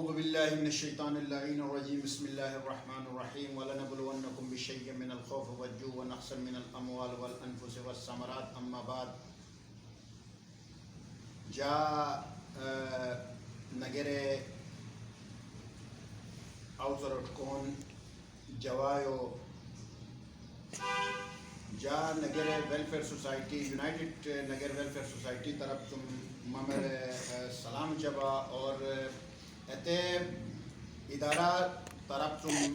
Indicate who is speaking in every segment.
Speaker 1: أعوذ بالله من الشيطان اللعين الرجيم بسم الله الرحمن الرحيم ولنبلونكم بشيء من الخوف والجوع ونقص من الأموال والأنفس والثمرات أما بعد جاء نگere Autorot جوايو جا Nagar welfare society United Nagar welfare society طرف تم ممر سلام جبا اور اتے ادارہ طرف تم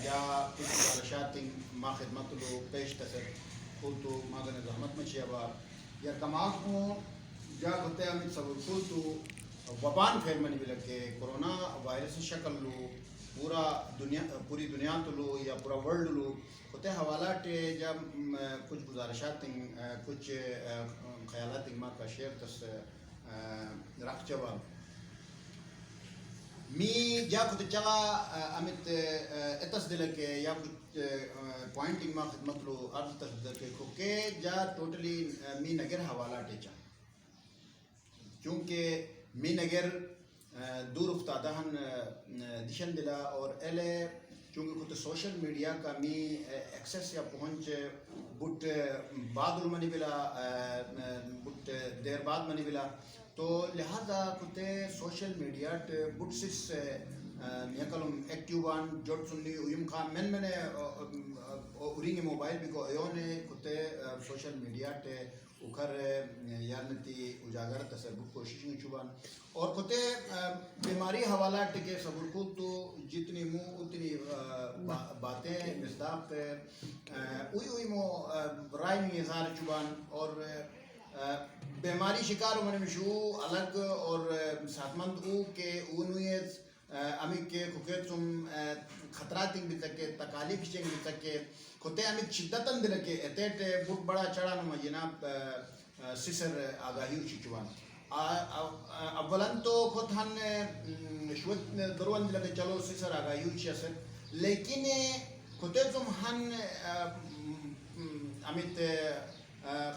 Speaker 1: جا کچھ گزارشات ما خدمت لو پیش تسر خودتو ماغن زحمت مچی ابا یا کماغ کو جا کتے امید سبب خودتو وبان پھیر منی بلکہ کرونا وائرس شکل لو پوری دنیا تو لو یا پورا ورلڈ لو ہوتے حوالات جب کچھ گزارشات کچھ خیالات ما کا شیئر تس رکھ جواب می جا کچھ چوا امیت اتس دل کے یا کچھ پوائنٹنگ ما خدمت لو عرض تس دل کے کھوکے جا ٹوٹلی می نگر حوالات چا کیونکہ می نگر دور افتادہ ہن دشن دلا اور ایلے چونکہ کچھ سوشل میڈیا کا می ایکسیس یا پہنچ بٹ بعد المنی بلا بٹ دیر بعد منی بلا تو لہذا کچھ سوشل میڈیا بٹ سس یکلم ایکٹیوان جوڑ سنلی ایم خان میں نے ارینگ موبائل بھی کو ایونے کچھ سوشل میڈیا ٹے اکھر یارنتی اجاگر تصرف کوشش میں چوبان اور کتے بیماری حوالات کے صبر کو تو جتنی منہ اتنی باتیں مصداق اوئی مو رائے میں اظہار چوبان اور بیماری شکار من مشو الگ اور صحت مند او کے اونویت امی کے کھوکیت سم خطرات بھی تکے تکالیف چنگ بھی تکے کھوتے امی شدتاً دل کے اتیٹ بہت بڑا چڑھا نما جناب سسر آگاہی اچھی چوان اولاً تو خود ہن شوت دروان دل کے چلو سسر آگاہی اچھی اثر لیکن کھوتے تم ہن امیت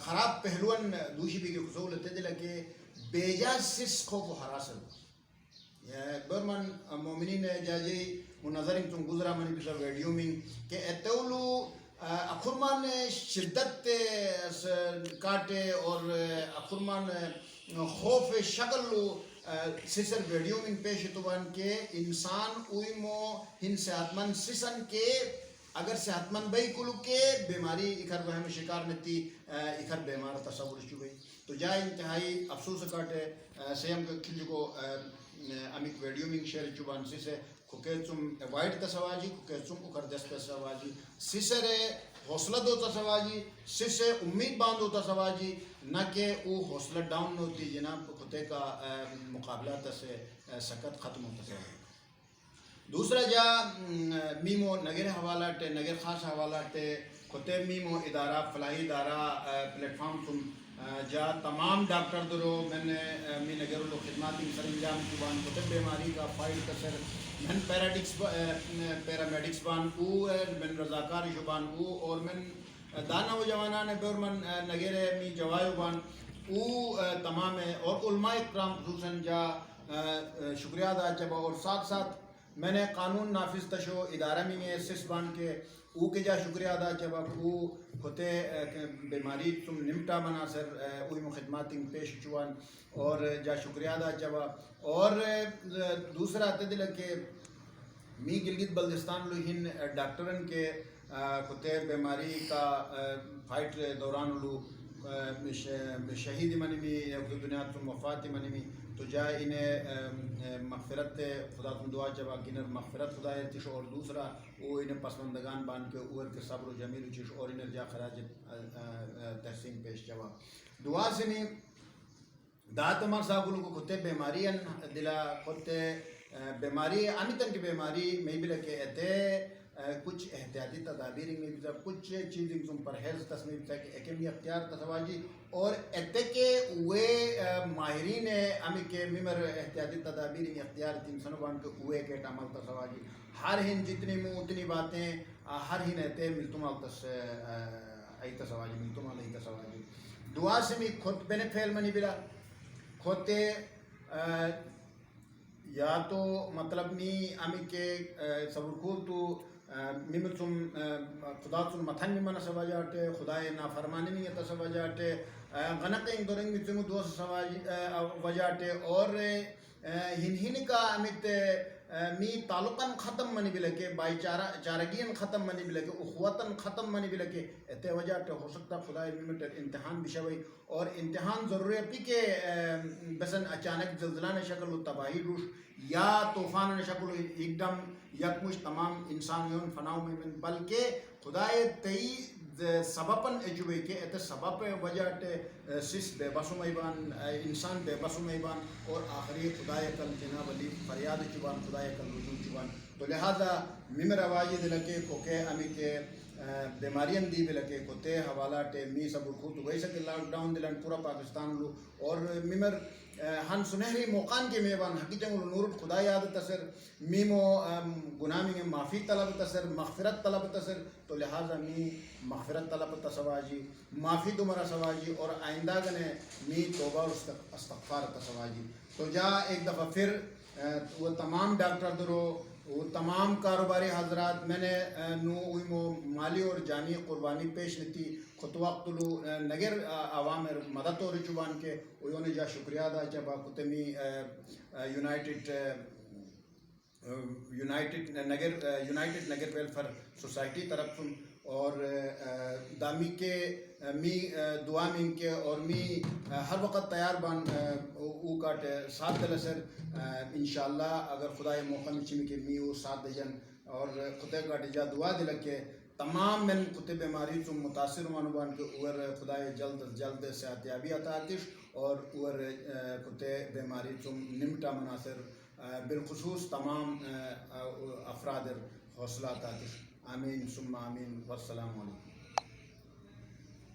Speaker 1: خراب پہلوان دوشی بھی کے خصولت دل کے بیجا سس خوف و حراسل برمن مومنین جاجی منظرین تم گزرا منی بسا ویڈیو میں کہ اتولو اخرمان شدت کاٹے اور اخرمان خوف شکل لو سسر ویڈیو میں پیش اتوان کے انسان اوئی مو ہن صحت مند سسن کے اگر صحت مند بھئی کلو کے بیماری اکھر وہم شکار نتی اکھر بیمار تصور چو گئی تو جا انتہائی افسوس کاٹے سیم کھل کو امیک ویڈیو میں شیئر چوبان سسے کھوکیتسم اوائڈ تسواجی کھوکیتسم اکھر دست تسواجی سسے حوصلہ دو تسواجی سسے امید باندھو تسواجی نہ کہ او حوصلہ ڈاؤن ہوتی جناب کھوتے کا مقابلہ تسے سکت ختم ہوتا تسواجی دوسرا جا میمو نگر حوالات نگر خاص حوالات کھوتے میمو ادارہ فلاحی ادارہ پلیٹ فارم تم جا تمام ڈاکٹر درو میں نے می نگر لو خدمات سر انجام چوبان کھوتے بیماری کا فائل کسر من پیرامیڈکس بان او من رضاکار شبان او اور من دانا و جوانان بیورمن نگر می جوائیو بان او تمام اور علماء اکرام خصوصاً جا شکریہ ادا چبا اور ساتھ ساتھ میں نے قانون نافذ تشو ادارہ میں سس بان کے او کے جا شکریہ ادا چبا او کھوتے بیماری تم نمٹا بنا سر اوئی خدمات پیش چوان اور جا شکریہ ادا چبا اور دوسرا تدل کے می گلگت بلتستان لو ہن ڈاکٹرن کے کھوتے بیماری کا فائٹ دوران لو شہید منی میں دنیا تم وفات منی میں تو جا انہیں مغفرت خدا تم دعا چبا کنر مغفرت خدا تش اور دوسرا وہ انہیں پسماندگان بان کے اوور کے صبر و جمیل چش اور انہیں جا خراج تحسین پیش چبا دعا سے نہیں دات مار صاحب کو کھوتے بیماری دلا کھوتے بیماری امیتن کی بیماری میں بھی لکے اتے کچھ احتیاطی تدابیر میں بھی کچھ چیزیں تم پرہیز تصمیم تک ایکمی اختیار تصواجی اور اتے کے اوے ماہرین امی کے ممر احتیاطی تدابیر میں اختیار تین سنوان کے اوے کے عمل تصواجی ہر ہن جتنی منہ اتنی باتیں ہر ہن اتے ملتم آلتس ای تصواجی ملتم آل ای تصواجی دعا سے میں خود بینک فیل منی بلا کھوتے یا تو مطلب نی امی کے صبر کھول تو میمتم خدا تم متھن من سواجاٹے خدای نافرمانی نہیں تا سواجاٹے غنقیں دورنگ میتم دوست سواجاٹے اور ہن کا امیت می تعلقاً ختم منی بلکہ بائی چارگین ختم منی بلکہ اخوتاً ختم منی بلکہ اتنے وجہ ہو سکتا خدای میمت امتحان بشوئی اور امتحان ضروری ہے کہ بسن اچانک زلزلہ شکل و تباہی روش یا طوفان شکل ایک دم یکمش تمام انسانیون فناو میں بلکہ خدای تئی سبباً اجوے کے ات سبب وجہ سس بے بسو میبان انسان بے بسو میبان اور آخری خدای کل جناب علی فریاد چبان خدای کل رجوع چبان تو لہذا ممر آواجی دلکے کوکے امی کے بیماریاں دی بلکہ کوتے حوالہ ٹے می سب خود ویسا کہ لاک ڈاؤن دلن پورا پاکستان لو اور ممر ہن سنہری موقعان کے میوان حقیقت نور خدا یاد تسر میمو گناہ میں معافی طلب تسر مغفرت طلب تسر تو لہذا می مغفرت طلب تسواجی معافی تمہارا سواجی اور آئندہ گنے می توبہ اور استغفار تسواجی تو جا ایک دفعہ پھر وہ تمام ڈاکٹر درو وہ تمام کاروباری حضرات میں نے نو مالی اور جانی قربانی پیش لیتی خط وقت لو نگر عوام مدد اور چبان کے انہوں نے جا شکریہ ادا جب کتمی یونائٹڈ نگر ویلفیئر سوسائٹی طرف اور دامی کے می دعا من کے اور می ہر وقت تیار بان او کاٹ ساتھ دل سر انشاءاللہ اگر خدای موقع میں چمی کے می او ساتھ دجن اور خطے کاٹ جا دعا دل کے تمام من خطے بیماری تم متاثر مانوبان کے اور خدای جلد صحتیابی عطا کش اور خطے بیماری تم نمٹا مناصر بالخصوص تمام افراد حوصلہ عطا کش آمین ثم آمین والسلام علیکم.